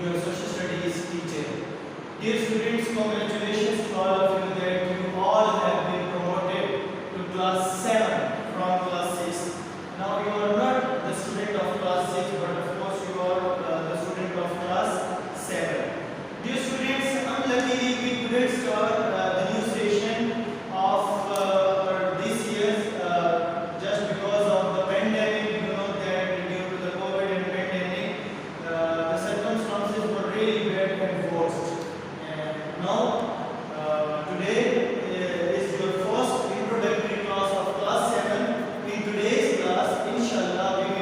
your social studies teacher. Dear students, congratulations to all of you that you all have been promoted to class 7 from class 6. Now you are not the student of class 6, but of course you are the student of class 7. Dear students, unluckily we couldn't start the new session of this year just because of the pandemic. You know that due to the COVID and pandemic, the circumstances were really bad and worst. And now, today is your first introductory class of class 7. In today's class, inshallah, we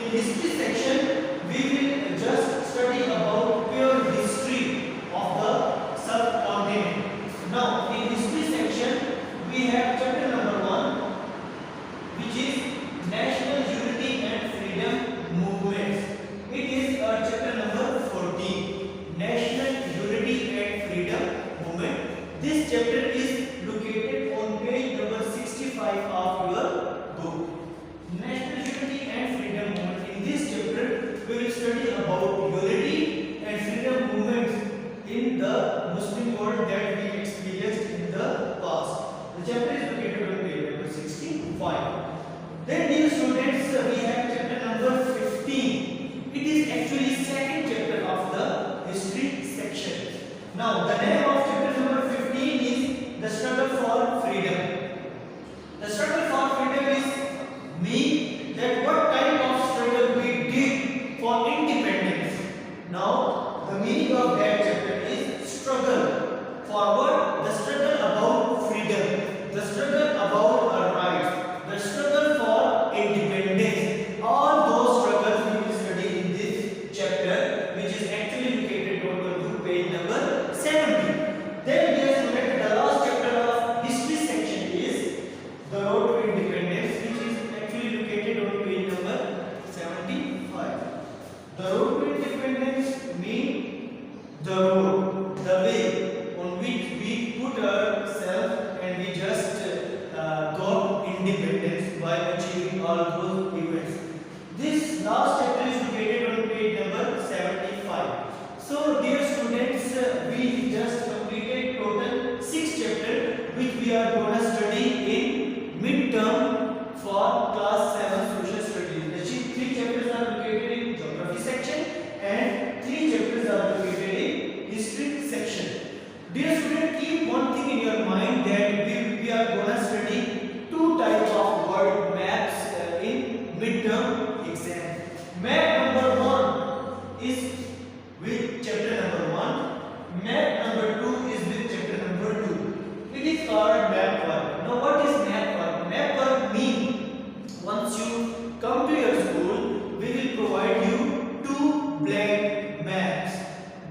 in history section we will just study about pure history of the subcontinent. Now in history section we have chapter number 1, which is National Unity and Freedom Movements. It is chapter number 14, National Unity and Freedom Movement. This chapter is located on page number 65 of your book. National Unity and Freedom Movement. In this chapter, we will study about unity and freedom movements in the Muslim world that we experienced in the past. The chapter is located on page number 65. Then, dear students, we have chapter number 15. It is actually second chapter of the history section. Now, the name of chapter number 15 is the struggle for freedom. The struggle for freedom is mean that what type of struggle we did for independence. Now, the meaning of that chapter is struggle for what? The struggle about freedom, the struggle about our rights, the struggle for independence. All those struggles we will study in this chapter, which is actually located on page number 70. Then, dear students, the last chapter of history section is the road to independence, which is actually located on page number 75. The road to independence means the road, the way on which we put ourselves and we just got independence by achieving all those events. This last chapter is located on page number 75. So, dear students, we just completed total 6 chapters, which we are going to study in midterm for class 7 social studies. The 3 chapters are located in geography section and 3 chapters are located in history section. Dear student, keep one thing in your mind that we are going to study 2 types of word maps in midterm exam. Map number 1 is with chapter number 1. Map number 2 is with chapter number 2. It is called map work. Now what is map work? Map work means once you come to your school, we will provide you 2 blank maps.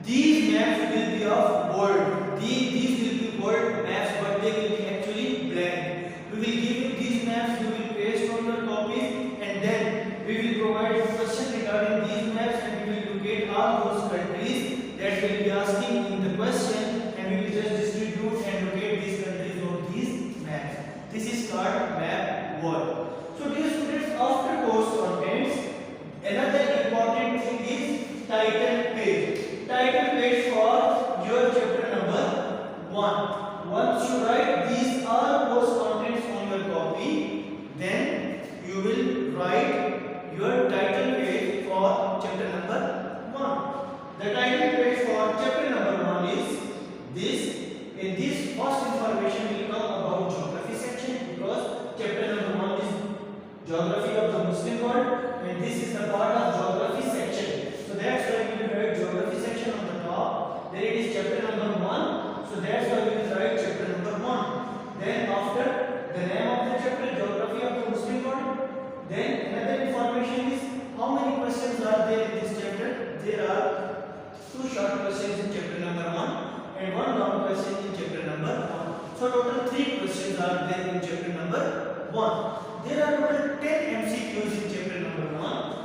These maps will be of word. These will be word maps, but they will be actually blank. We will give you these maps, you will paste on your copies, and then we will provide you questions regarding these maps, and we will locate all those countries that will be asking in the question, and we will just distribute and locate these countries on these maps. This is called map work. So, dear students, after course contents, another important thing is title page. Title page for your chapter number 1. Once you write these all course contents on your copy, then you will write your title page for chapter number 1. The title page for chapter number 1 is this. In this, first information will come about geography section, because chapter number 1 is geography of the Muslim world, and this is the part of geography section. So that's why we will write geography section on the top. Then it is chapter number 1. So that's why we will write chapter number 1. Then after, the name of the chapter, geography of the Muslim world. Then another information is how many questions are there in this chapter. There are 2 short questions in chapter number 1 and 1 long question in chapter number 1. So total 3 questions are there in chapter number 1. There are total 10 MCQs in chapter number 1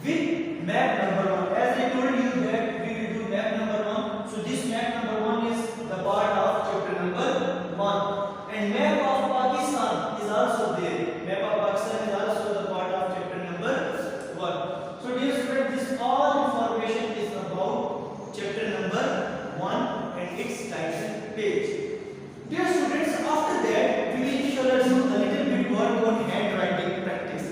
with map number 1. As I told you that we will do map number 1. So this map number 1 is the part of chapter number 1. And map of Pakistan is also there. Map of Pakistan is also the part of chapter number 1. So dear students, this all information is about chapter number 1 and its title page. Dear students, after that we will do a little bit work on handwriting practice.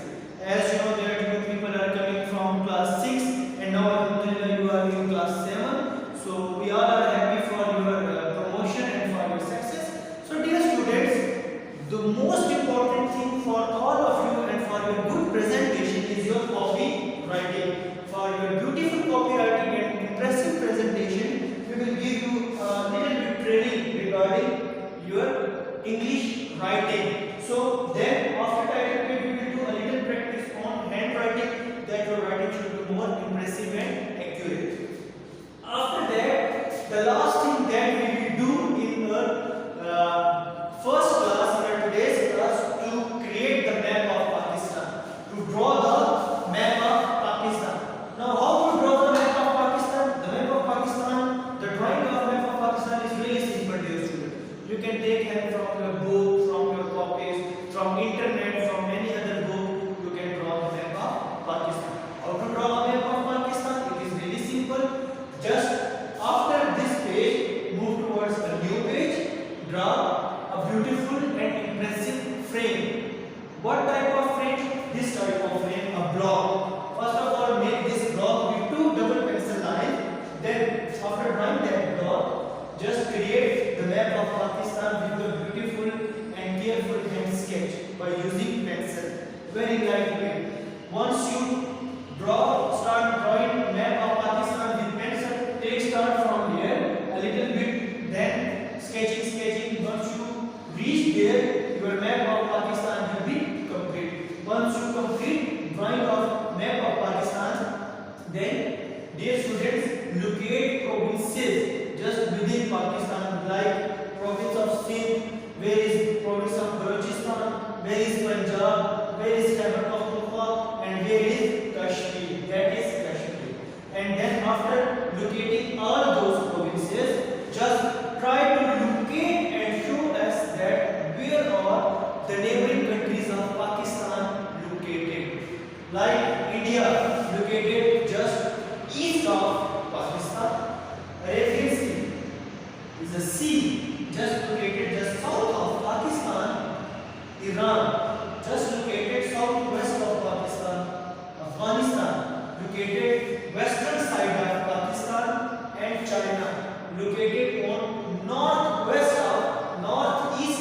that your writing should be more impressive and accurate. After that, the last thing that we will do in our first class, in our today's class, to create the map of Pakistan, to draw the map of Pakistan. Now, how to draw the map of Pakistan? The map of Pakistan, the drawing of map of Pakistan is really simple, dear student. You can take help from your book, from your copies, from internet, from many other book. You can draw the map of Pakistan. How to draw a map of Pakistan? It is really simple. Just after this page, move towards a new page. Draw a beautiful and impressive frame. What type of frame? This type of frame, a block. First of all, make this block with 2 double pencil lines. Then, after drawing that block, just create the map of Pakistan with a beautiful and careful hand sketch by using pencil. Very lightweight. Once you start drawing map of Pakistan with pencil, start from here a little bit, then sketching. Once you reach there, your map of Pakistan will be complete. Once you complete drawing of map of Pakistan, then dear students, locate provinces just within Pakistan, like province of Sindh, where is province of Balochistan, where is Punjab, where is Khyber Pakhtunkhwa, and where is Kashmir. That is Kashmir. And then after locating all those provinces, just try to locate and show us that where are the neighboring countries of Pakistan located. Like India located just east of Pakistan. Arabian Sea is a sea just located just south of Pakistan. Iran just located southwest of Pakistan. Afghanistan located western side of Pakistan, and China located on northeast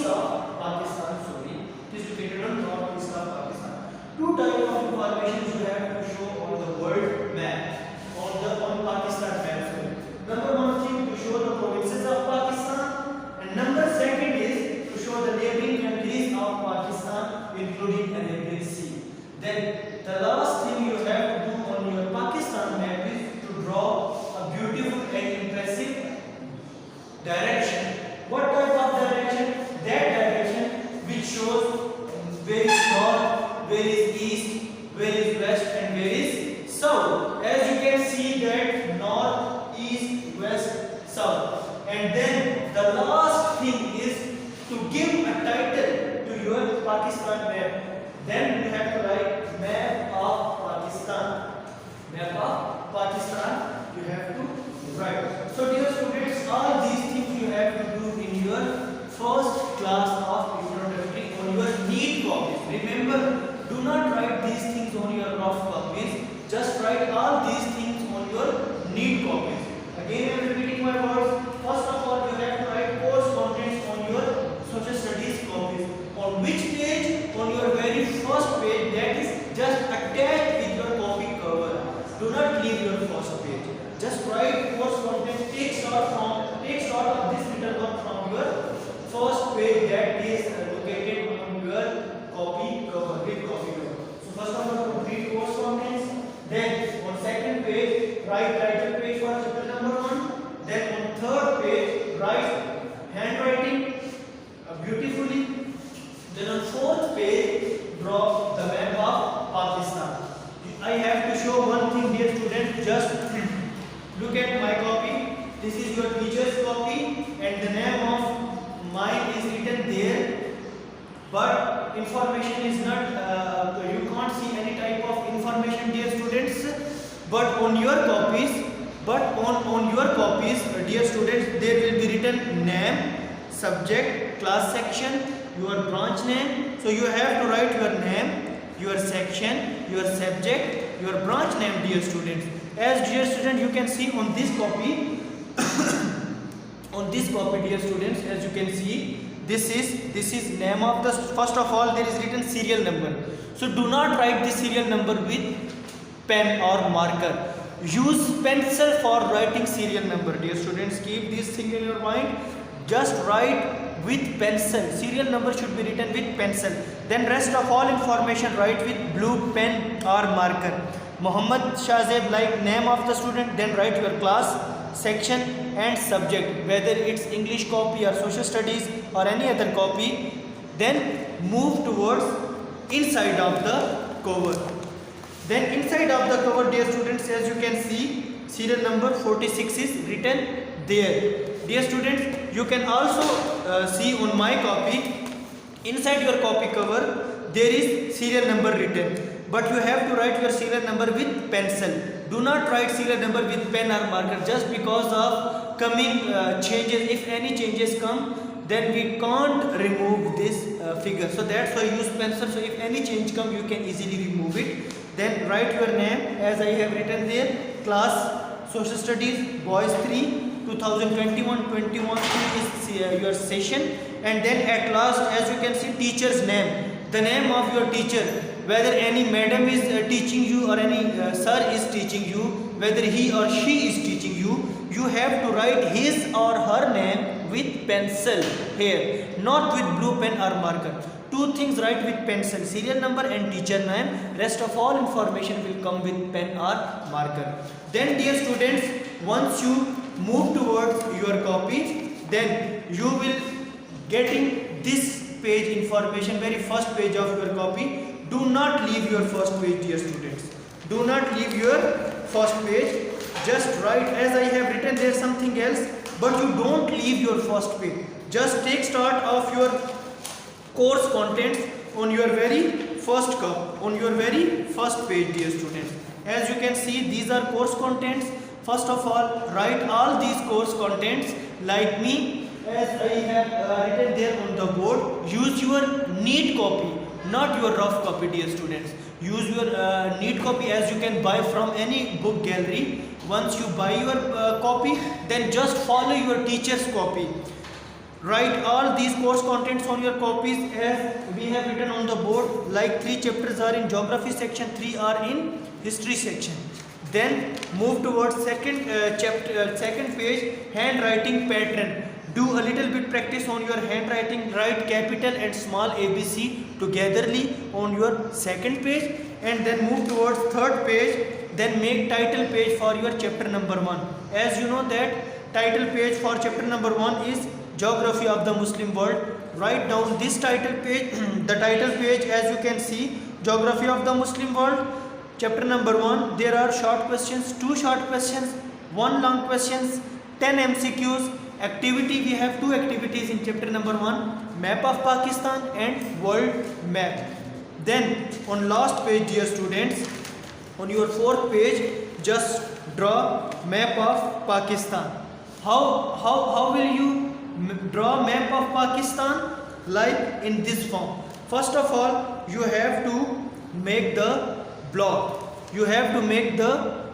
of Pakistan. Sorry, it is located on northeast of Pakistan. Two types of information you have to show on the world map, on Pakistan map. Sorry. Number one thing, to show the provinces of Pakistan, and number second is to show the neighboring countries of Pakistan, including Arabian Sea. Then the last thing you have to do on your Pakistan map is to draw a beautiful and impressive direction. What type of direction? That direction which shows where is north, where is east, where is west, and where is south. As you can see that north, east, west, south. And then the last thing is to give a title to your Pakistan map. Then you have to write map of Pakistan. Map of Pakistan you have to write. So dear students, all these things you have to do in your first class of introductory on your neat copies. Remember, do not write these things on your rough copies. Just write all these things on your neat copies. Again, I am repeating my words. First of all, you have to write course contents on your social studies copies. On which page? On your very first page, that is just attached with your copy cover. Do not leave your first page. Just write course content. Take start of this little one from your first page that is located on your copy cover. So first of all, complete course contents. Then on second page, write title page for chapter number 1. Then on third page, write handwriting beautifully. Then on fourth page, draw the map of Pakistan. I have to show one thing, dear student. Just look at my copy. This is your teacher's copy, and the name of mine is written there. But information is not. You can't see any type of information, dear students. But on your copies, dear students, there will be written name, subject, class section, your branch name. So you have to write your name, your section, your subject, your branch name, dear students. As dear student, you can see on this copy, dear students, as you can see, this is name of the. First of all, there is written serial number. So do not write the serial number with pen or marker. Use pencil for writing serial number, dear students. Keep this thing in your mind. Just write with pencil. Serial number should be written with pencil. Then rest of all information write with blue pen or marker. Muhammad Shahzeb, like name of the student, then write your class, section and subject, whether it's English copy or social studies or any other copy. Then move towards inside of the cover. Then inside of the cover, dear students, as you can see, serial number 46 is written there. Dear students, you can also see on my copy, inside your copy cover there is serial number written, but you have to write your serial number with pencil. Do not write serial number with pen or marker, just because of coming changes. If any changes come, then we can't remove this figure, so that's why use pencil. So if any change come, you can easily remove it. Then write your name as I have written there, class social studies boys 3 2021-21 is your session. And then at last, as you can see, teacher's name, the name of your teacher, whether any madam is teaching you or any sir is teaching you, whether he or she is teaching you, you have to write his or her name with pencil here, not with blue pen or marker. Two things write with pencil, serial number and teacher name. Rest of all information will come with pen or marker. Then dear students, once you move towards your copy, then you will getting this page information, very first page of your copy. Do not leave your first page, dear students. Do not leave your first page. Just write as I have written there something else, but you don't leave your first page. Just take start of your course contents on your very first page, dear students. As you can see, these are course contents. First of all, write all these course contents like me, as I have written there on the board. Use your neat copy, not your rough copy, dear students. Use your neat copy, as you can buy from any book gallery. Once you buy your copy, then just follow your teacher's copy. Write all these course contents on your copies as we have written on the board, like 3 chapters are in geography section, 3 are in history section. Then move towards second page, handwriting pattern. Do a little bit practice on your handwriting. Write capital and small ABC togetherly on your second page, and then move towards third page. Then make title page for your chapter number 1. As you know that title page for chapter number 1 is Geography of the Muslim World. Write down this title page. The title page, as you can see, Geography of the Muslim World, chapter number 1. There are short questions, 2 short questions, 1 long questions, 10 MCQs. Activity, we have 2 activities in chapter number 1, map of Pakistan and world map. Then on last page, dear students, on your 4th page, just draw map of Pakistan. How will you draw map of Pakistan? Like in this form. First of all, you have to make the block. You have to make the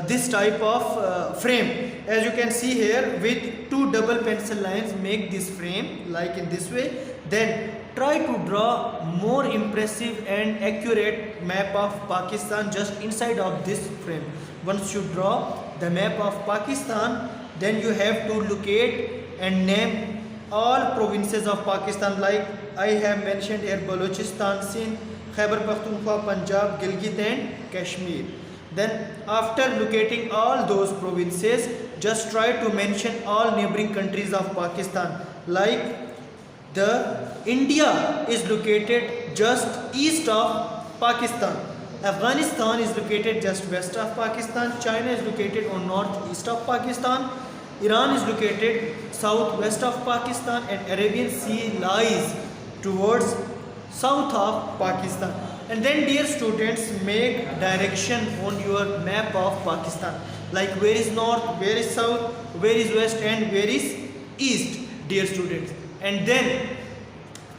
this type of frame. As you can see here, with 2 double pencil lines, make this frame like in this way. Then try to draw more impressive and accurate map of Pakistan just inside of this frame. Once you draw the map of Pakistan, then you have to locate and name all provinces of Pakistan, like I have mentioned here: Balochistan, Sindh, Khyber Pakhtunkhwa, Punjab, Gilgit and Kashmir. Then after locating all those provinces, just try to mention all neighboring countries of Pakistan, like the India is located just east of Pakistan, Afghanistan is located just west of Pakistan, China is located on northeast of Pakistan, Iran is located southwest of Pakistan, and Arabian Sea lies towards south of Pakistan. And then, dear students, make direction on your map of Pakistan, like where is north, where is south, where is west and where is east, dear students. And then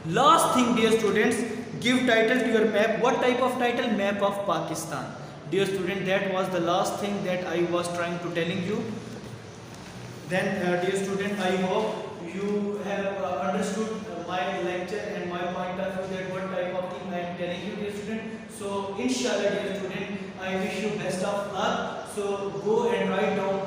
last thing, dear students, give title to your map. What type of title? Map of Pakistan. Dear student, that was the last thing that I was trying to telling you. Then dear student, I hope you have understood my lecture and my point of view, that what type of thing I am telling you, dear student. So inshallah, dear student, I wish you best of luck. So go and write down